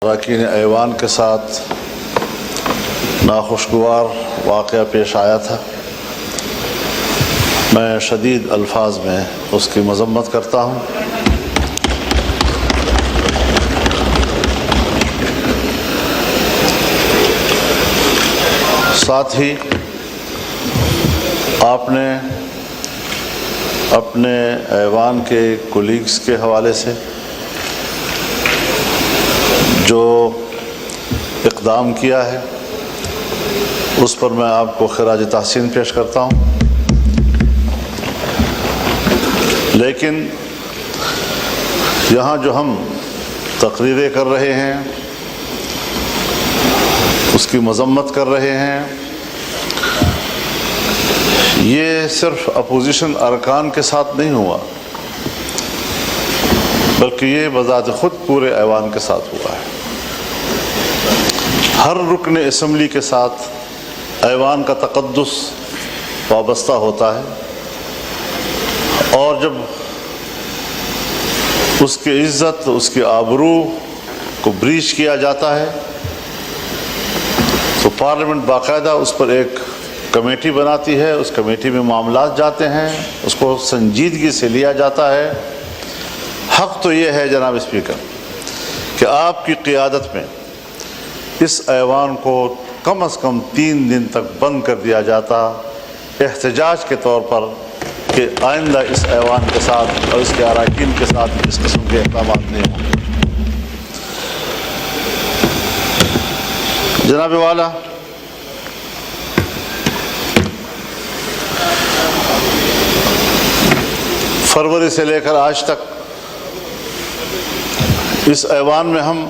اراکین ایوان کے ساتھ ناخوشگوار واقعہ پیش آیا تھا۔ میں شدید الفاظ میں اس کی مذمت کرتا ہوں۔ ساتھ ہی آپ نے اپنے ایوان کے کولیگز کے حوالے سے جو اقدام کیا ہے اس پر میں آپ کو خراج تحسین پیش کرتا ہوں، لیکن یہاں جو ہم تقریریں کر رہے ہیں، اس کی مذمت کر رہے ہیں، یہ صرف اپوزیشن ارکان کے ساتھ نہیں ہوا، بلکہ یہ بذات خود پورے ایوان کے ساتھ ہوا ہے۔ ہر رکن اسمبلی کے ساتھ ایوان کا تقدس وابستہ ہوتا ہے، اور جب اس کی عزت، اس کی آبرو کو بریچ کیا جاتا ہے تو پارلیمنٹ باقاعدہ اس پر ایک کمیٹی بناتی ہے، اس کمیٹی میں معاملات جاتے ہیں، اس کو سنجیدگی سے لیا جاتا ہے۔ حق تو یہ ہے جناب اسپیکر کہ آپ کی قیادت میں اس ایوان کو کم از کم 3 دن تک بند کر دیا جاتا، احتجاج کے طور پر، کہ آئندہ اس ایوان کے ساتھ اور اس کے اراکین کے ساتھ اس قسم کے اقدامات نہیں ہوں۔ جناب والا، فروری سے لے کر آج تک اس ایوان میں ہم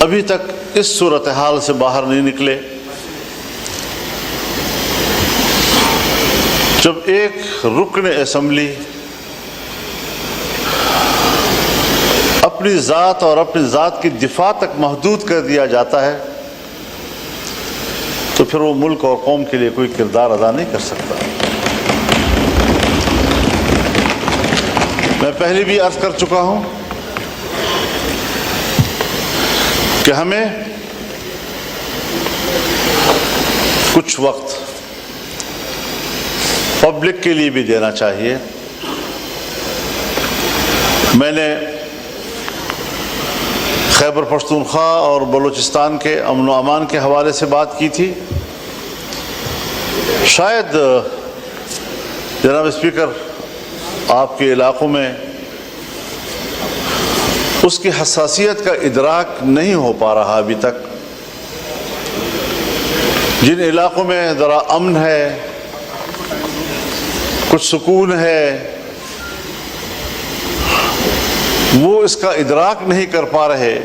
ابھی تک اس صورتحال سے باہر نہیں نکلے جب ایک رکن اسمبلی اپنی ذات اور اپنی ذات کی دفاع تک محدود کر دیا جاتا ہے تو پھر وہ ملک اور قوم کے لیے کوئی کردار ادا نہیں کر سکتا۔ میں پہلے بھی عرض کر چکا ہوں کہ ہمیں کچھ وقت پبلک کے لیے بھی دینا چاہیے۔ میں نے خیبر پختونخوا اور بلوچستان کے امن و امان کے حوالے سے بات کی تھی۔ شاید جناب اسپیکر آپ کے علاقوں میں اس کی حساسیت کا ادراک نہیں ہو پا رہا ابھی تک۔ جن علاقوں میں ذرا امن ہے، کچھ سکون ہے، وہ اس کا ادراک نہیں کر پا رہے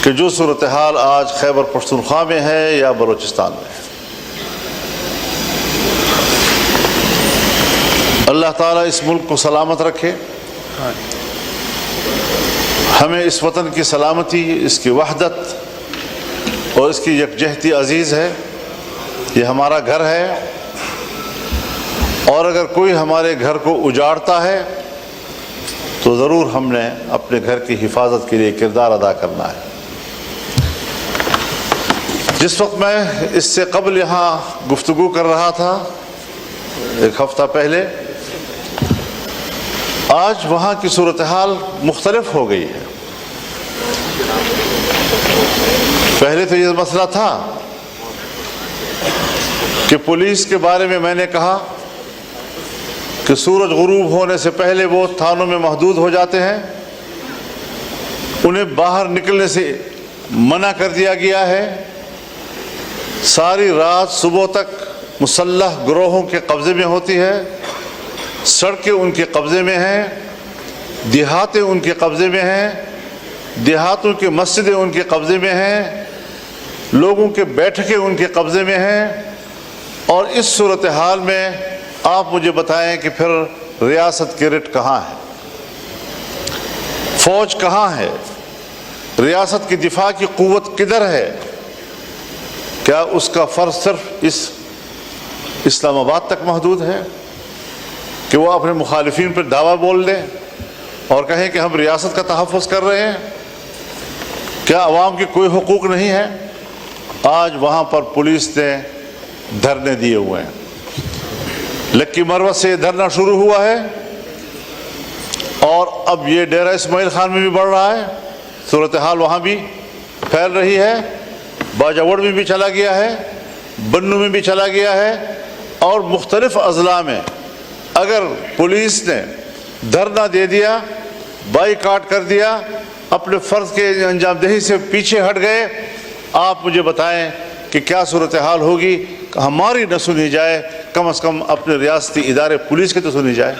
کہ جو صورتحال آج خیبر پختونخوا میں ہے یا بلوچستان میں ہے۔ اللہ تعالیٰ اس ملک کو سلامت رکھے، ہمیں اس وطن کی سلامتی، اس کی وحدت اور اس کی یکجہتی عزیز ہے۔ یہ ہمارا گھر ہے، اور اگر کوئی ہمارے گھر کو اجاڑتا ہے تو ضرور ہم نے اپنے گھر کی حفاظت کے لیے کردار ادا کرنا ہے۔ جس وقت میں اس سے قبل یہاں گفتگو کر رہا تھا 1 ہفتہ پہلے، آج وہاں کی صورتحال مختلف ہو گئی ہے۔ پہلے تو یہ مسئلہ تھا کہ پولیس کے بارے میں نے کہا کہ سورج غروب ہونے سے پہلے وہ تھانوں میں محدود ہو جاتے ہیں، انہیں باہر نکلنے سے منع کر دیا گیا ہے، ساری رات صبح تک مسلح گروہوں کے قبضے میں ہوتی ہے، سڑکیں ان کے قبضے میں ہیں، دیہاتیں ان کے قبضے میں ہیں، دیہاتوں کی مسجدیں ان کے قبضے میں ہیں، لوگوں کے بیٹھکیں ان کے قبضے میں ہیں۔ اور اس صورتحال میں آپ مجھے بتائیں کہ پھر ریاست کی رٹ کہاں ہے؟ فوج کہاں ہے؟ ریاست کی دفاع کی قوت کدھر ہے؟ کیا اس کا فرض صرف اس اسلام آباد تک محدود ہے کہ وہ اپنے مخالفین پر دعویٰ بول دیں؟ اور کہیں کہ ہم ریاست کا تحفظ کر رہے ہیں، کیا عوام کے کوئی حقوق نہیں ہے؟ آج وہاں پر پولیس نے دھرنے دیے ہوئے ہیں، لکی مروت سے یہ دھرنا شروع ہوا ہے اور اب یہ ڈیرہ اسماعیل خان میں بھی بڑھ رہا ہے، صورتحال وہاں بھی پھیل رہی ہے، باجوڑ میں بھی چلا گیا ہے، بنو میں بھی چلا گیا ہے، اور مختلف اضلاع میں اگر پولیس نے دھرنا دے دیا، بائیکاٹ کر دیا، اپنے فرض کے انجام دہی سے پیچھے ہٹ گئے، آپ مجھے بتائیں کہ کیا صورتحال ہوگی؟ ہماری نہ سنی جائے، کم از کم اپنے ریاستی ادارے پولیس کی تو سنی جائے۔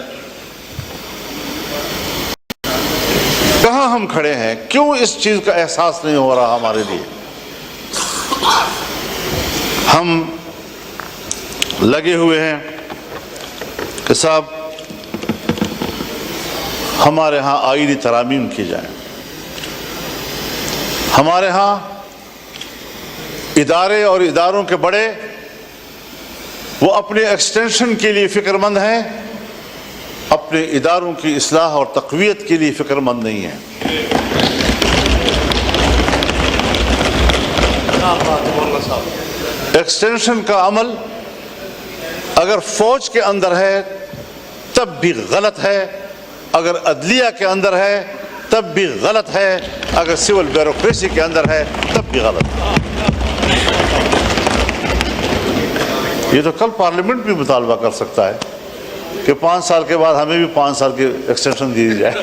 کہاں ہم کھڑے ہیں؟ کیوں اس چیز کا احساس نہیں ہو رہا ہمارے لیے؟ ہم لگے ہوئے ہیں کہ صاحب ہمارے ہاں آئینی ترامیم کی جائیں، ہمارے ہاں ادارے اور اداروں کے بڑے وہ اپنے ایکسٹینشن کے لیے فکر مند ہیں، اپنے اداروں کی اصلاح اور تقویت کے لیے فکر مند نہیں ہیں۔ ایکسٹینشن کا عمل اگر فوج کے اندر ہے تب بھی غلط ہے، اگر عدلیہ کے اندر ہے تب بھی غلط ہے، اگر سول بیوروکریسی کے اندر ہے تب بھی غلط ہے۔ یہ تو کل پارلیمنٹ بھی مطالبہ کر سکتا ہے کہ 5 سال کے بعد ہمیں بھی 5 سال کی ایکسٹینشن دی جائے۔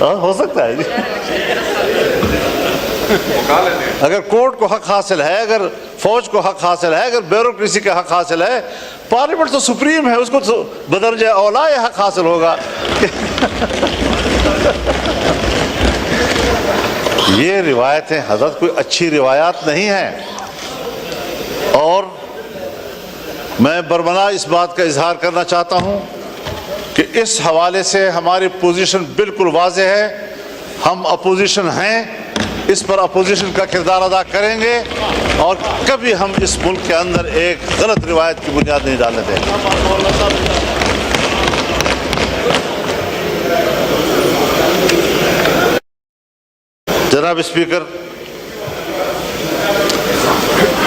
ہو سکتا ہے جی، اگر کورٹ کو حق حاصل ہے، اگر فوج کو حق حاصل ہے، اگر بیوروکریسی کا حق حاصل ہے، پارلیمنٹ تو سپریم ہے، اس کو تو بدرجہ اولا حق حاصل ہوگا۔ یہ روایتیں حضرت کوئی اچھی روایات نہیں ہیں، اور میں برملا اس بات کا اظہار کرنا چاہتا ہوں کہ اس حوالے سے ہماری پوزیشن بالکل واضح ہے، ہم اپوزیشن ہیں، اس پر اپوزیشن کا کردار ادا کریں گے، اور کبھی ہم اس ملک کے اندر ایک غلط روایت کی بنیاد نہیں ڈالنے دیں گے۔ جناب اسپیکر،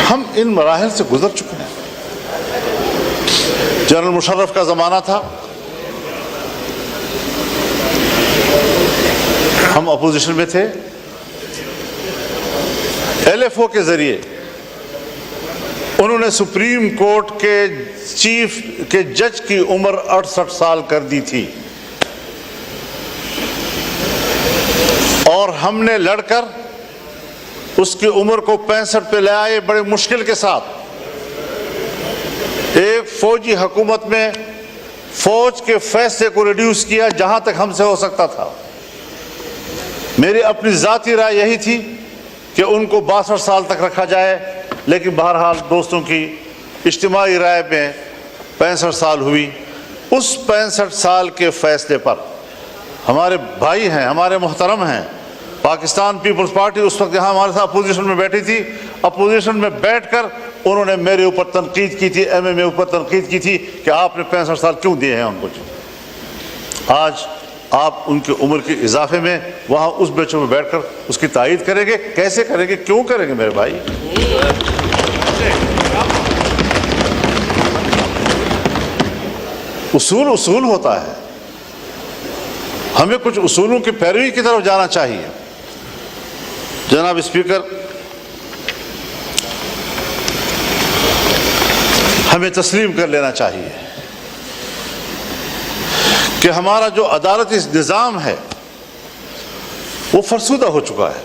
ہم ان مراحل سے گزر چکے ہیں۔ جنرل مشرف کا زمانہ تھا، ہم اپوزیشن میں تھے، ایل ایف او کے ذریعے انہوں نے سپریم کورٹ کے چیف کے جج کی عمر 68 سال کر دی تھی، اور ہم نے لڑ کر اس کی عمر کو 65 پہ لے آئے بڑے مشکل کے ساتھ۔ ایک فوجی حکومت میں فوج کے فیصلے کو ریڈیوس کیا جہاں تک ہم سے ہو سکتا تھا۔ میری اپنی ذاتی رائے یہی تھی کہ ان کو 62 سال تک رکھا جائے، لیکن بہرحال دوستوں کی اجتماعی رائے میں 65 سال ہوئی۔ اس 65 سال کے فیصلے پر ہمارے بھائی ہیں، ہمارے محترم ہیں، پاکستان پیپلز پارٹی اس وقت یہاں ہمارے ساتھ اپوزیشن میں بیٹھی تھی، اپوزیشن میں بیٹھ کر انہوں نے میرے اوپر تنقید کی تھی، ایم اے اوپر تنقید کی تھی کہ آپ نے 65 سال کیوں دیے ہیں ان کو۔ آج آپ ان کی عمر کے اضافے میں وہاں اس بیچوں میں بیٹھ کر اس کی تائید کریں گے؟ کیسے کریں گے؟ کیوں کریں گے میرے بھائی؟ اصول ہوتا ہے، ہمیں کچھ اصولوں کی پیروی کی طرف جانا چاہیے۔ جناب اسپیکر، ہمیں تسلیم کر لینا چاہیے کہ ہمارا جو عدالتی نظام ہے وہ فرسودہ ہو چکا ہے۔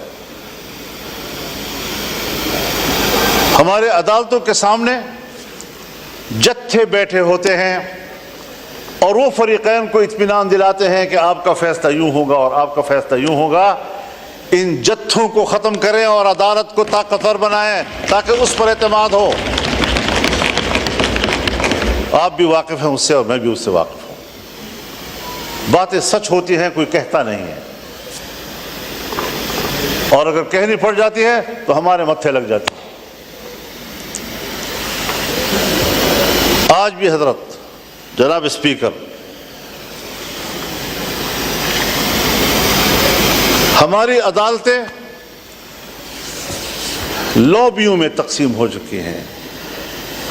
ہمارے عدالتوں کے سامنے جتھے بیٹھے ہوتے ہیں اور وہ فریقین کو اطمینان دلاتے ہیں کہ آپ کا فیصلہ یوں ہوگا اور آپ کا فیصلہ یوں ہوگا۔ ان جتھوں کو ختم کریں اور عدالت کو طاقتور بنائیں تاکہ اس پر اعتماد ہو۔ آپ بھی واقف ہیں اس سے اور میں بھی اس سے واقف ہوں۔ باتیں سچ ہوتی ہیں، کوئی کہتا نہیں ہے، اور اگر کہنی پڑ جاتی ہے تو ہمارے متھے لگ جاتی ہے۔ آج بھی حضرت جناب اسپیکر، ہماری عدالتیں لابیوں میں تقسیم ہو چکی ہیں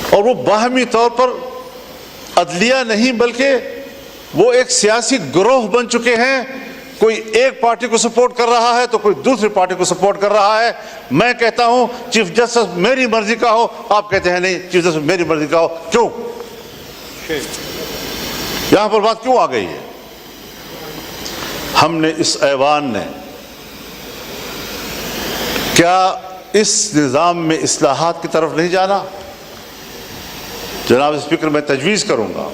اور وہ باہمی طور پر عدلیہ نہیں بلکہ وہ ایک سیاسی گروہ بن چکے ہیں. کوئی ایک پارٹی کو سپورٹ کر رہا ہے تو کوئی دوسری پارٹی کو سپورٹ کر رہا ہے. میں کہتا ہوں چیف جسٹس میری مرضی کا ہو, آپ کہتے ہیں نہیں چیف جسٹس میری مرضی کا ہو. کیوں؟ یہاں پر بات کیوں آ گئی ہے؟ ہم نے اس ایوان نے کیا اس نظام میں اصلاحات کی طرف نہیں جانا؟ جناب اسپیکر, میں تجویز کروں گا,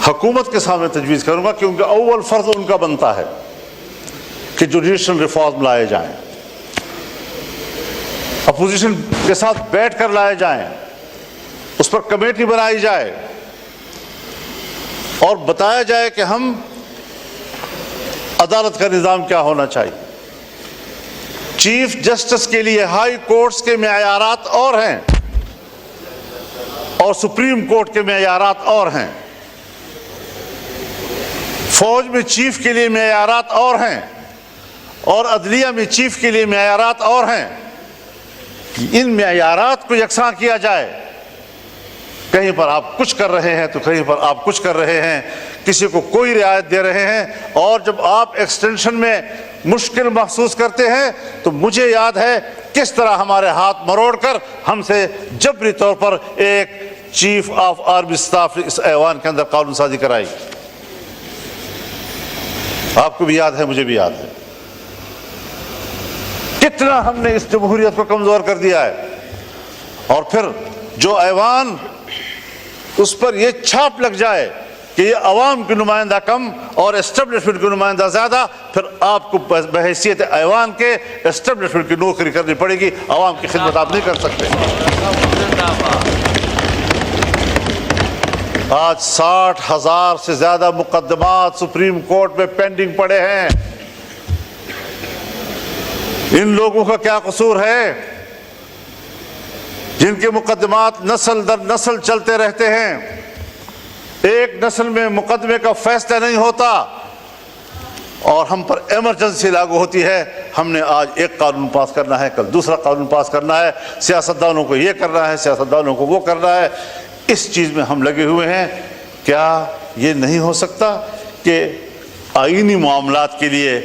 حکومت کے سامنے تجویز کروں گا, کیونکہ اول فرض ان کا بنتا ہے کہ جوڈیشل ریفارم لائے جائیں, اپوزیشن کے ساتھ بیٹھ کر لائے جائیں, اس پر کمیٹی بنائی جائے اور بتایا جائے کہ ہم عدالت کا نظام کیا ہونا چاہیے. چیف جسٹس کے لیے ہائی کورٹس کے معیارات اور ہیں اور سپریم کورٹ کے معیارات اور ہیں. فوج میں چیف کے لیے معیارات اور ہیں اور عدلیہ میں چیف کے لیے معیارات اور ہیں. ان معیارات کو یکساں کیا جائے. کہیں پر آپ کچھ کر رہے ہیں تو کہیں پر آپ کچھ کر رہے ہیں, کسی کو کوئی رعایت دے رہے ہیں, اور جب آپ ایکسٹینشن میں مشکل محسوس کرتے ہیں تو مجھے یاد ہے کس طرح ہمارے ہاتھ مروڑ کر ہم سے جبری طور پر ایک چیف آف آرمی اسٹاف نے اس ایوان کے اندر قانون سازی کرائی. آپ کو بھی یاد ہے, مجھے بھی یاد ہے. کتنا ہم نے اس جمہوریت کو کمزور کر دیا ہے. اور پھر جو ایوان اس پر یہ چھاپ لگ جائے کہ یہ عوام کی نمائندہ کم اور اسٹیبلشمنٹ کی نمائندہ زیادہ, پھر آپ کو بحیثیت ایوان کے اسٹیبلشمنٹ کی نوکری کرنی پڑے گی. عوام کی خدمت آپ نہیں کر سکتے. آج 60,000 سے زیادہ مقدمات سپریم کورٹ میں پینڈنگ پڑے ہیں. ان لوگوں کا کیا قصور ہے جن کے مقدمات نسل در نسل چلتے رہتے ہیں؟ ایک نسل میں مقدمے کا فیصلہ نہیں ہوتا اور ہم پر ایمرجنسی لاگو ہوتی ہے. ہم نے آج ایک قانون پاس کرنا ہے, کل دوسرا قانون پاس کرنا ہے, سیاستدانوں کو یہ کرنا ہے, سیاستدانوں کو وہ کرنا ہے. اس چیز میں ہم لگے ہوئے ہیں. کیا یہ نہیں ہو سکتا کہ آئینی معاملات کے لیے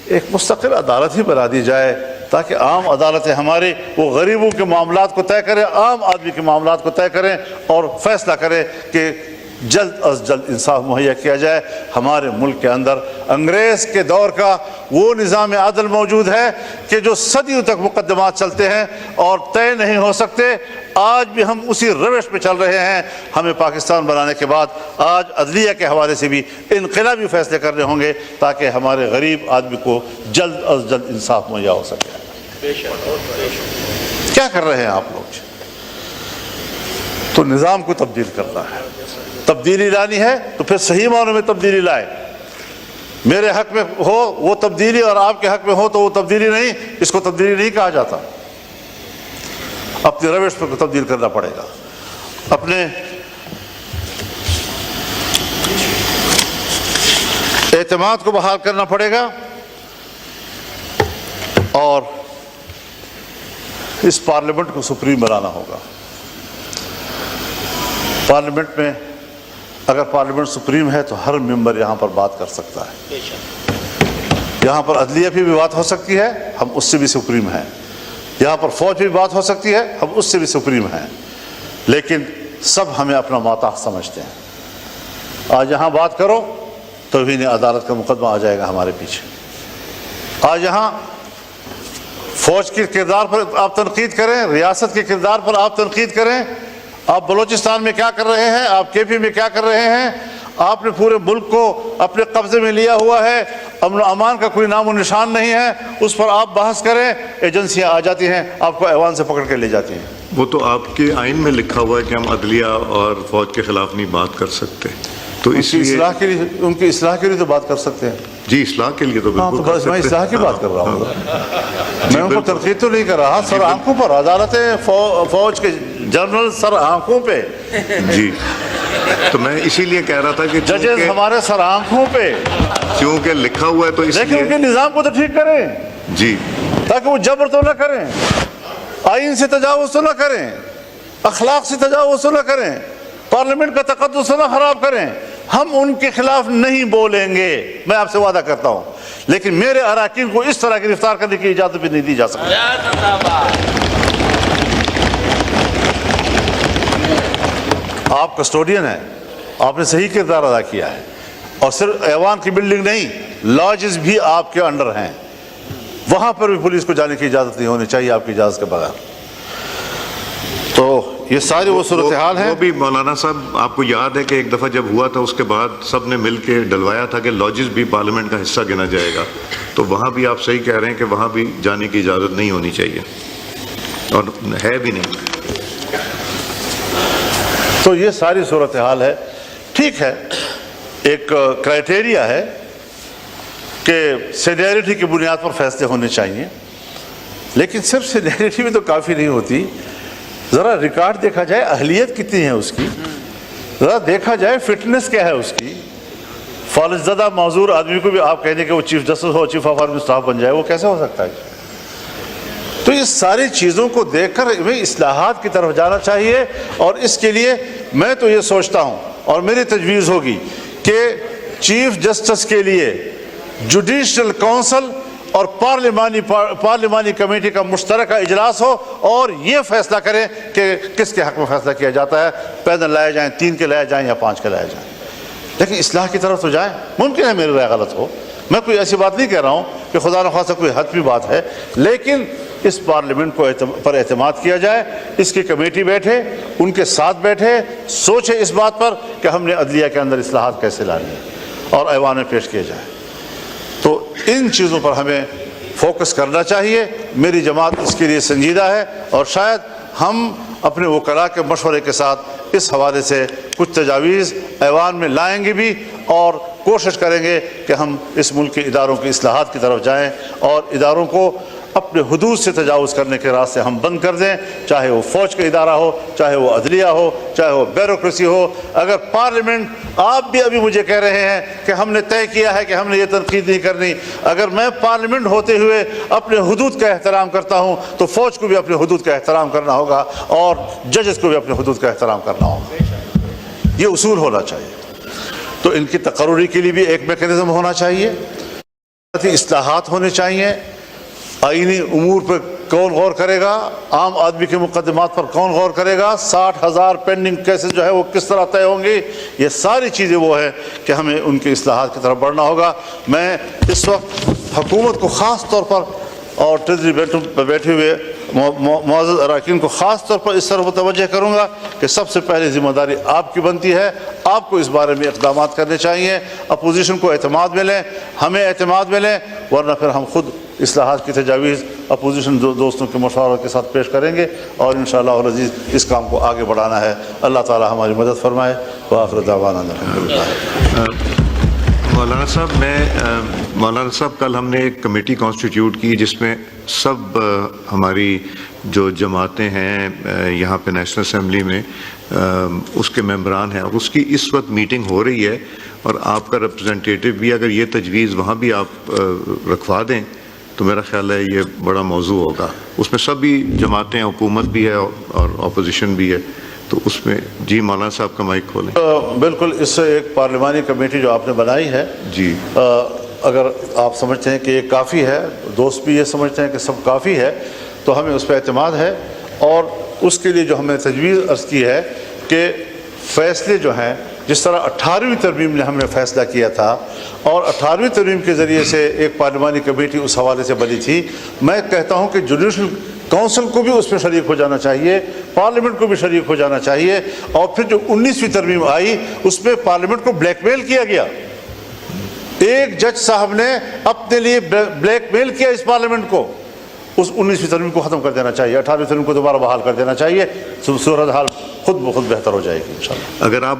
ایک مستقل عدالت ہی بنا دی جائے تاکہ عام عدالتیں ہماری وہ غریبوں کے معاملات کو طے کریں, عام آدمی کے معاملات کو طے کریں اور فیصلہ کریں کہ جلد از جلد انصاف مہیا کیا جائے. ہمارے ملک کے اندر انگریز کے دور کا وہ نظام عدل موجود ہے کہ جو صدیوں تک مقدمات چلتے ہیں اور طے نہیں ہو سکتے. آج بھی ہم اسی روش پہ چل رہے ہیں. ہمیں پاکستان بنانے کے بعد آج عدلیہ کے حوالے سے بھی انقلابی فیصلے کرنے ہوں گے تاکہ ہمارے غریب آدمی کو جلد از جلد انصاف مہیا ہو سکے. کیا کر رہے ہیں آپ لوگ؟ تو نظام کو تبدیل کرنا ہے, تبدیلی لانی ہے تو پھر صحیح معنوں میں تبدیلی لائے. میرے حق میں ہو وہ تبدیلی اور آپ کے حق میں ہو تو وہ تبدیلی نہیں. اس کو تبدیلی نہیں کہا جاتا. اپنے روش پر تبدیل کرنا پڑے گا, اپنے اعتماد کو بحال کرنا پڑے گا اور اس پارلیمنٹ کو سپریم بنانا ہوگا. پارلیمنٹ میں اگر پارلیمنٹ سپریم ہے تو ہر ممبر یہاں پر بات کر سکتا ہے. یہاں پر عدلیہ پہ بھی بات ہو سکتی ہے, ہم اس سے بھی سپریم ہیں. یہاں پر فوج بھی بات ہو سکتی ہے, ہم اس سے بھی سپریم ہیں. لیکن سب ہمیں اپنا ماتحت سمجھتے ہیں. آج یہاں بات کرو توہین عدالت کا مقدمہ آ جائے گا ہمارے پیچھے. آج یہاں فوج کے کردار پر آپ تنقید کریں, ریاست کے کردار پر آپ تنقید کریں. آپ بلوچستان میں کیا کر رہے ہیں, آپ کے پی میں کیا کر رہے ہیں, آپ نے پورے ملک کو اپنے قبضے میں لیا ہوا ہے, امن و امان کا کوئی نام و نشان نہیں ہے. اس پر آپ بحث کریں, ایجنسیاں آ جاتی ہیں آپ کو ایوان سے پکڑ کے لے جاتی ہیں. وہ تو آپ کے آئین میں لکھا ہوا ہے کہ ہم عدلیہ اور فوج کے خلاف نہیں بات کر سکتے, تو اس لیے اصلاح کے لیے, ان کی اصلاح کے لیے تو بات کر سکتے ہیں. جی اصلاح کے لیے تو بالکل کر سکتے ہیں. میں اصلاح کی بات کر رہا ہوں, میں ان کو تنقید تو نہیں کر رہا. سر آنکھوں پر عدالتیں, فوج کے جنرل سر آنکھوں پہ. جی تو میں اسی لیے کہہ رہا تھا کہ ججز ہمارے سر آنکھوں پہ، چونکہ لکھا ہوا ہے تو اس لیکن ان کے لیے نظام کو تو ٹھیک کریں جی تاکہ وہ جبر تو نہ کریں، آئین سے تجاوز تو نہ کریں، اخلاق سے تجاوز تو نہ کریں، پارلیمنٹ کا تقدس نہ خراب کریں۔ ہم ان کے خلاف نہیں بولیں گے، میں آپ سے وعدہ کرتا ہوں، لیکن میرے اراکین کو اس طرح گرفتار کرنے کی اجازت بھی نہیں دی جا سکتی۔ آپ کسٹوڈین ہیں، آپ نے صحیح کردار ادا کیا ہے، اور صرف ایوان کی بلڈنگ نہیں، لاجز بھی آپ کے انڈر ہیں، وہاں پر بھی پولیس کو جانے کی اجازت نہیں ہونی چاہیے آپ کی اجازت کے بغیر۔ تو یہ ساری وہ صورتحال ہیں۔ وہ بھی مولانا صاحب آپ کو یاد ہے کہ ایک دفعہ جب ہوا تھا اس کے بعد سب نے مل کے ڈلوایا تھا کہ لاجز بھی پارلیمنٹ کا حصہ گنا جائے گا، تو وہاں بھی آپ صحیح کہہ رہے ہیں کہ وہاں بھی جانے کی اجازت نہیں ہونی چاہیے، اور ہے بھی نہیں۔ تو یہ ساری صورتحال ہے۔ ٹھیک ہے، ایک کرائٹیریا ہے کہ سینیئرٹی کی بنیاد پر فیصلے ہونے چاہیے، لیکن صرف سینیئرٹی بھی تو کافی نہیں ہوتی، ذرا ریکارڈ دیکھا جائے، اہلیت کتنی ہے اس کی، ذرا دیکھا جائے فٹنس کیا ہے اس کی۔ فالج زدہ معذور آدمی کو بھی آپ کہہ دیں کہ وہ چیف جسٹس ہو، چیف آف آرمی اسٹاف بن جائے، وہ کیسے ہو سکتا ہے؟ تو اس ساری چیزوں کو دیکھ کر ہمیں اصلاحات کی طرف جانا چاہیے، اور اس کے لیے میں تو یہ سوچتا ہوں اور میری تجویز ہوگی کہ چیف جسٹس کے لیے جوڈیشل کونسل اور پارلیمانی کمیٹی کا مشترکہ اجلاس ہو، اور یہ فیصلہ کریں کہ کس کے حق میں فیصلہ کیا جاتا ہے، پیدل لائے جائیں، 3 کے لائے جائیں یا 5 کے لائے جائیں، لیکن اصلاح کی طرف تو جائیں۔ ممکن ہے میری رائے غلط ہو، میں کوئی ایسی بات نہیں کہہ رہا ہوں کہ خدا نخواستہ کوئی حتمی بات ہے، لیکن اس پارلیمنٹ کو پر اعتماد کیا جائے، اس کی کمیٹی بیٹھے، ان کے ساتھ بیٹھے، سوچے اس بات پر کہ ہم نے عدلیہ کے اندر اصلاحات کیسے لانی ہے، اور ایوان میں پیش کیے جائیں۔ تو ان چیزوں پر ہمیں فوکس کرنا چاہیے۔ میری جماعت اس کے لیے سنجیدہ ہے، اور شاید ہم اپنے وکلاء کے مشورے کے ساتھ اس حوالے سے کچھ تجاویز ایوان میں لائیں گے بھی، اور کوشش کریں گے کہ ہم اس ملک کے اداروں کی اصلاحات کی طرف جائیں، اور اداروں کو اپنے حدود سے تجاوز کرنے کے راستے ہم بند کر دیں، چاہے وہ فوج کا ادارہ ہو، چاہے وہ عدلیہ ہو، چاہے وہ بیوروکریسی ہو۔ اگر پارلیمنٹ، آپ بھی ابھی مجھے کہہ رہے ہیں کہ ہم نے طے کیا ہے کہ ہم نے یہ تنقید نہیں کرنی، اگر میں پارلیمنٹ ہوتے ہوئے اپنے حدود کا احترام کرتا ہوں تو فوج کو بھی اپنے حدود کا احترام کرنا ہوگا، اور ججز کو بھی اپنے حدود کا احترام کرنا ہوگا۔ یہ اصول ہونا چاہیے۔ تو ان کی تقرری کے لیے بھی ایک میکینزم ہونا چاہیے، اصلاحات ہونے چاہیے۔ آئینی امور پر کون غور کرے گا، عام آدمی کے مقدمات پر کون غور کرے گا، 60,000 پینڈنگ کیسز جو ہے وہ کس طرح طے ہوں گے، یہ ساری چیزیں وہ ہے کہ ہمیں ان کی اصلاحات کی طرف بڑھنا ہوگا۔ میں اس وقت حکومت کو خاص طور پر اور ٹریجری پہ بیٹھے ہوئے معزز اراکین کو خاص طور پر اس طرف متوجہ کروں گا کہ سب سے پہلے ذمہ داری آپ کی بنتی ہے، آپ کو اس بارے میں اقدامات کرنے چاہیے، اپوزیشن کو اعتماد ملے، ہمیں اعتماد ملے، ورنہ پھر ہم خود اصلاحات کی تجاویز اپوزیشن دوستوں کے مشوروں کے ساتھ پیش کریں گے، اور انشاءاللہ العزیز اس کام کو آگے بڑھانا ہے۔ اللہ تعالی ہماری مدد فرمائے۔ وآخر دعوانا الحمدللہ۔ مولانا صاحب کل ہم نے ایک کمیٹی کانسٹیٹیوٹ کی جس میں سب ہماری جو جماعتیں ہیں یہاں پہ نیشنل اسمبلی میں اس کے ممبران ہیں، اور اس کی اس وقت میٹنگ ہو رہی ہے، اور آپ کا ریپرزنٹیٹیو بھی اگر یہ تجویز وہاں بھی آپ رکھوا دیں تو میرا خیال ہے یہ بڑا موضوع ہوگا۔ اس میں سب بھی جماعتیں، حکومت بھی ہے اور اپوزیشن بھی ہے، تو اس میں جی مولانا صاحب کا مائک کھولیں۔ بالکل، اس سے ایک پارلیمانی کمیٹی جو آپ نے بنائی ہے، جی اگر آپ سمجھتے ہیں کہ یہ کافی ہے، دوست بھی یہ سمجھتے ہیں کہ سب کافی ہے، تو ہمیں اس پہ اعتماد ہے، اور اس کے لیے جو ہم نے تجویز عرض کی ہے کہ فیصلے جو ہیں، جس طرح 18ویں ترمیم میں ہم نے فیصلہ کیا تھا، اور 18ویں ترمیم کے ذریعے سے ایک پارلیمانی کمیٹی اس حوالے سے بنی تھی، میں کہتا ہوں کہ جوڈیشل کونسل کو بھی اس میں شریک ہو جانا چاہیے، پارلیمنٹ کو بھی شریک ہو جانا چاہیے، اور پھر جو 19ویں ترمیم آئی اس میں پارلیمنٹ کو بلیک میل کیا گیا، ایک جج صاحب نے اپنے لیے بلیک میل کیا اس پارلیمنٹ کو، اس 19ویں ترمیم کو ختم کر دینا چاہیے، 18ویں ترمیم کو دوبارہ بحال کر دینا چاہیے، صورتحال خود بخود بہتر ہو جائے گی انشاءاللہ۔ اگر آپ